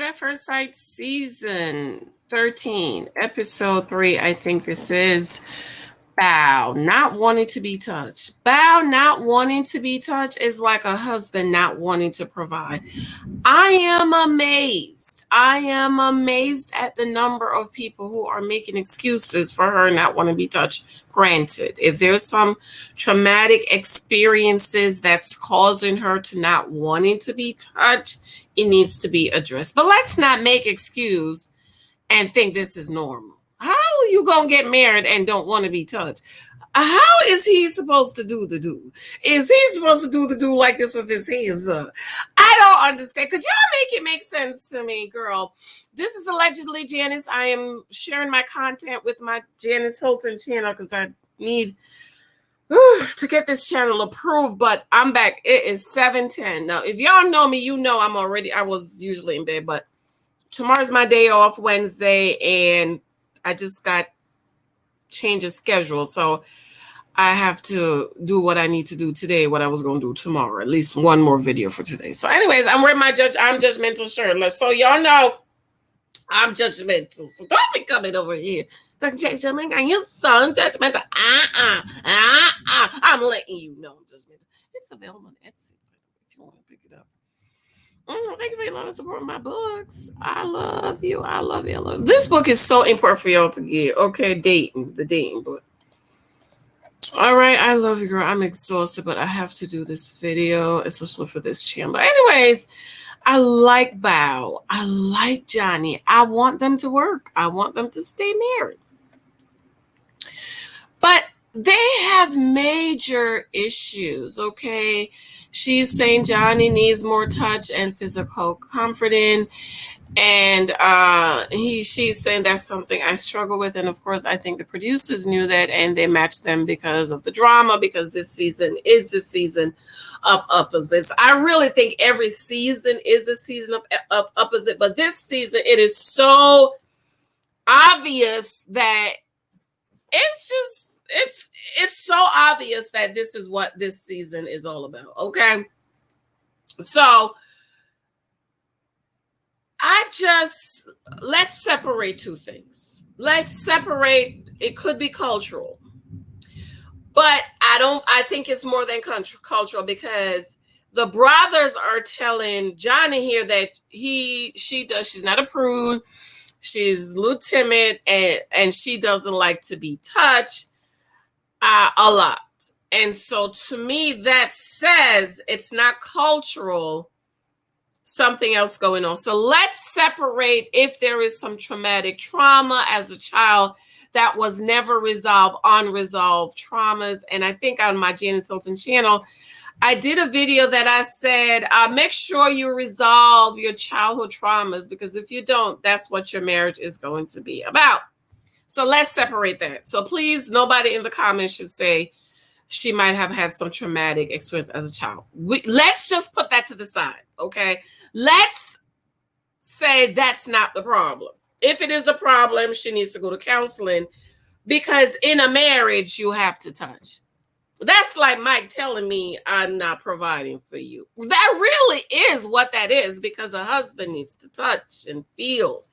at First Sight Season 13, Episode 3. I think this is BAO, not wanting to be touched. BAO, not wanting to be touched, is like a husband not wanting to provide. I am amazed. I am amazed at the number of people who are making excuses for her not wanting to be touched. Granted, if there's some traumatic experiences that's causing her to not wanting to be touched, it needs to be addressed. But let's not make excuse and think this is normal. How are you going to get married and don't want to be touched? How is he supposed to do the do? Is he supposed to do the do like this with his hands up? I don't understand. Could y'all make it make sense to me, girl? This is allegedly Janice. I am sharing my content with my Janice Hylton channel because I need to get this channel approved, but I'm back. It is 7:10. Now, if y'all know me, you know I was usually in bed, but tomorrow's my day off, Wednesday, and I just got change of schedule. So I have to do what I need to do today, what I was going to do tomorrow, at least one more video for today. So anyways, I'm wearing my I'm judgmental shirt. So y'all know I'm judgmental. So don't be coming over here. Dr. J. and you're so judgmental. I'm letting you know I'm judgmental. It's available on Etsy if you want to pick it up. Thank you for your love and support my books. I love you. I love you. I love you. This book is so important for y'all to get. Okay, the dating book. All right, I love you, girl. I'm exhausted, but I have to do this video, especially for this channel. But anyways, I like BAO. I like Johnny. I want them to work. I want them to stay married. But they have major issues, okay? She's saying Johnny needs more touch and physical comforting. And she's saying that's something I struggle with. And of course, I think the producers knew that and they matched them because of the drama, because this season is the season of opposites. I really think every season is a season of opposite, but this season it is so obvious that it's so obvious that this is what this season is all about. Okay. So let's separate two things. Let's separate, it could be cultural, but I think it's more than cultural, because the brothers are telling Johnny here that she's not a prude. She's a little timid and she doesn't like to be touched a lot. And so to me, that says it's not cultural, something else going on. So let's separate if there is some traumatic trauma as a child that was never resolved, unresolved traumas. And I think on my Janice Hylton channel, I did a video that I said, make sure you resolve your childhood traumas, because if you don't, that's what your marriage is going to be about. So let's separate that. So please, nobody in the comments should say she might have had some traumatic experience as a child. Let's just put that to the side, okay? Let's say that's not the problem. If it is the problem, she needs to go to counseling, because in a marriage, you have to touch. That's like Mike telling me I'm not providing for you. That really is what that is, because a husband needs to touch and feel,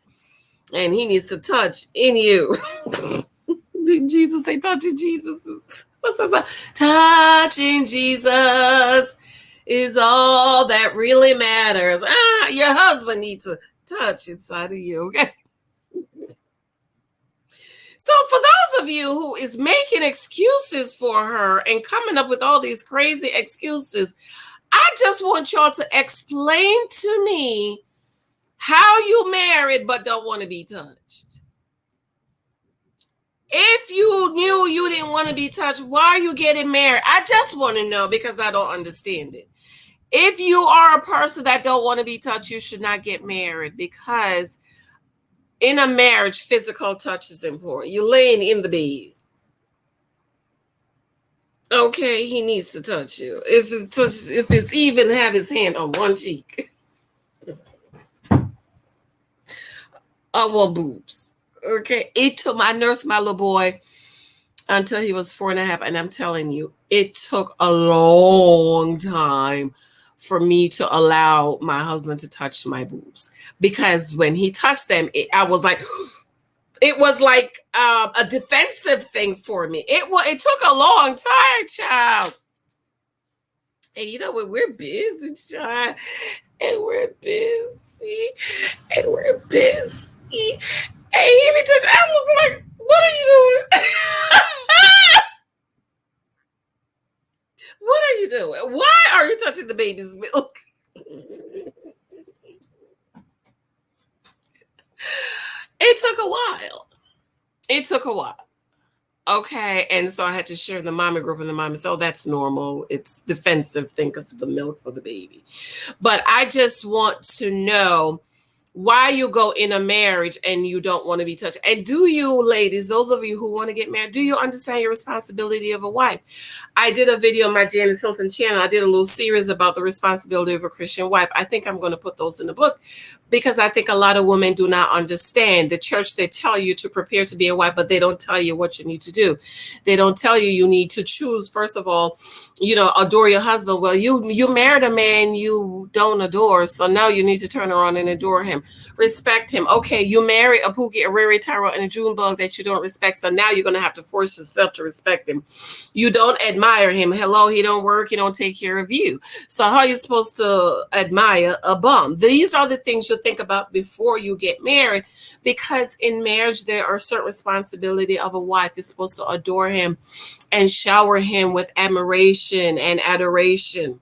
and he needs to touch in you. Did Jesus say touching Jesus? What's that song? Touching Jesus is all that really matters. Your husband needs to touch inside of you, okay? So for those of you who is making excuses for her and coming up with all these crazy excuses, I just want y'all to explain to me how you married but don't want to be touched. If you knew you didn't want to be touched, why are you getting married? I just want to know, because I don't understand it. If you are a person that don't want to be touched, you should not get married, because in a marriage, physical touch is important. You're laying in the bed. Okay, he needs to touch you. If it's even have his hand on one cheek. Well, boobs. Okay, it took my nurse, my little boy, until he was 4.5. And I'm telling you, it took a long time for me to allow my husband to touch my boobs, because when he touched them, I was like, it was like a defensive thing for me. It took a long time, child. And you know what? We're busy, child. And we're busy. And we're busy. Hey, he be touching. I look like, what are you doing? What are you doing? Why are you touching the baby's milk? It took a while. It took a while. Okay, and so I had to share the mommy group, and the mommy said, oh, that's normal. It's defensive thing because of the milk for the baby. But I just want to know why you go in a marriage and you don't want to be touched. And do you, ladies, those of you who want to get married, do you understand your responsibility of a wife? I did a video on my Janice Hylton channel. I did a little series about the responsibility of a Christian wife. I think I'm going to put those in the book, because I think a lot of women do not understand. The church, they tell you to prepare to be a wife, but they don't tell you what you need to do. They don't tell you you need to choose, first of all, adore your husband. Well, you married a man you don't adore, so now you need to turn around and adore him. Respect him. Okay, you marry a Pookie, a Riri, Tyrell, and a Junebug that you don't respect, so now you're going to have to force yourself to respect him. You don't admire him. Hello, he don't work, he don't take care of you. So how are you supposed to admire a bum? These are the things you think about before you get married, because in marriage there are certain responsibility of a wife. Is supposed to adore him and shower him with admiration and adoration.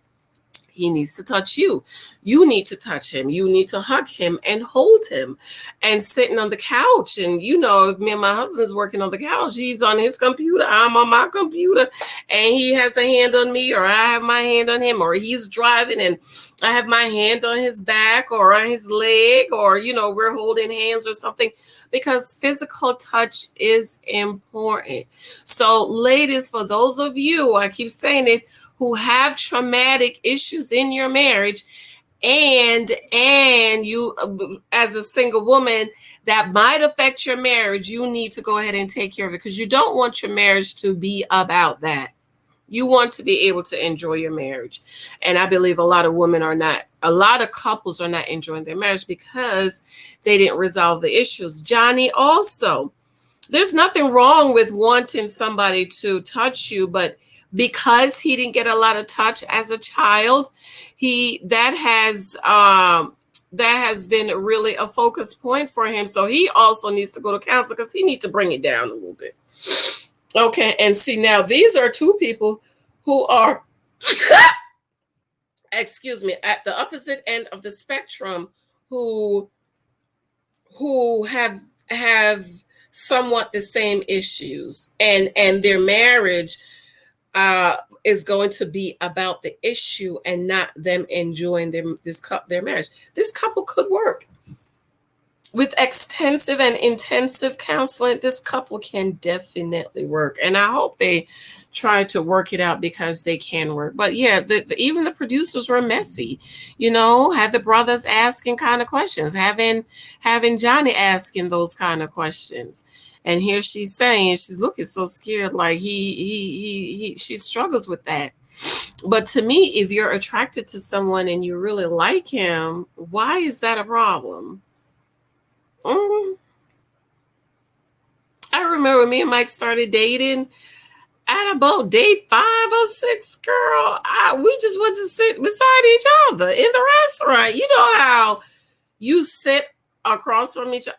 He needs to touch you. You need to touch him. You need to hug him and hold him. And sitting on the couch, and if me and my husband's working on the couch, he's on his computer, I'm on my computer, and he has a hand on me, or I have my hand on him, or he's driving and I have my hand on his back or on his leg, or we're holding hands or something, because physical touch is important. So ladies, for those of you, I keep saying it, who have traumatic issues in your marriage, and you as a single woman that might affect your marriage, you need to go ahead and take care of it, because you don't want your marriage to be about that. You want to be able to enjoy your marriage. And I believe a lot of couples are not enjoying their marriage because they didn't resolve the issues. Johnny, also, there's nothing wrong with wanting somebody to touch you, but because he didn't get a lot of touch as a child, that has been really a focus point for him. So he also needs to go to counseling, because he needs to bring it down a little bit. Okay, and see, now these are two people who are, excuse me, at the opposite end of the spectrum, who have somewhat the same issues, and their marriage is going to be about the issue and not them enjoying their marriage. This couple could work. With extensive and intensive counseling, this couple can definitely work. And I hope they try to work it out, because they can work. But yeah, even the producers were messy, had the brothers asking kind of questions, having Johnny asking those kind of questions. And here she's saying, she's looking so scared, like she struggles with that. But to me, if you're attracted to someone and you really like him, why is that a problem? I remember me and Mike started dating. At about date 5 or 6, girl, we just went to sit beside each other in the restaurant. You know how you sit across from each other.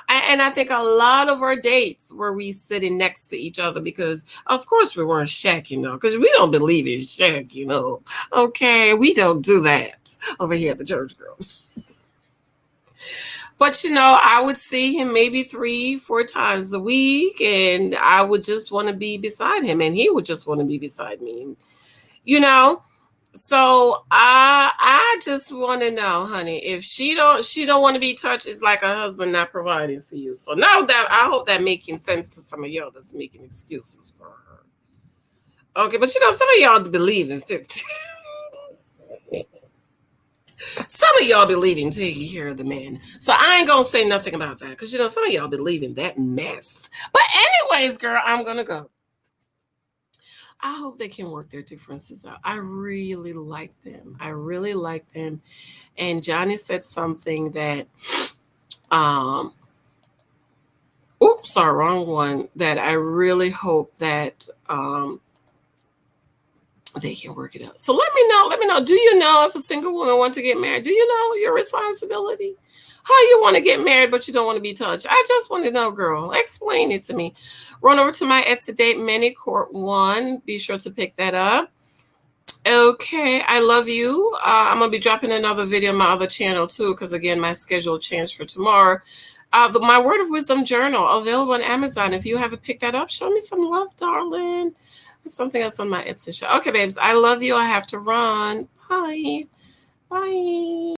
And I think a lot of our dates were we sitting next to each other, because of course we weren't shacking, because we don't believe in shack, Okay, we don't do that over here at the church, girl. But I would see him maybe 3-4 times a week, and I would just want to be beside him, and he would just want to be beside me. So I just want to know, honey, if she don't want to be touched, it's like a husband not providing for you. So now that, I hope that making sense to some of y'all that's making excuses for her. Okay, but some of y'all believe in 50. Some of y'all believe in taking care of the man. So I ain't gonna say nothing about that, because some of y'all believe in that mess. But anyways, girl, I'm gonna go. I hope they can work their differences out. I really like them. I really like them. And Johnny said something that, um, oops, sorry, wrong one. That I really hope that they can work it out. So let me know. Let me know. Do you know if a single woman wants to get married? Do you know your responsibility? How you want to get married, but you don't want to be touched? I just want to know, girl. Explain it to me. Run over to my Etsy date, Mini Court 1. Be sure to pick that up. Okay, I love you. I'm going to be dropping another video on my other channel too, because again, my schedule changed for tomorrow. My Word of Wisdom Journal, available on Amazon. If you haven't picked that up, show me some love, darling. There's something else on my Etsy shop. Okay, babes, I love you. I have to run. Bye. Bye.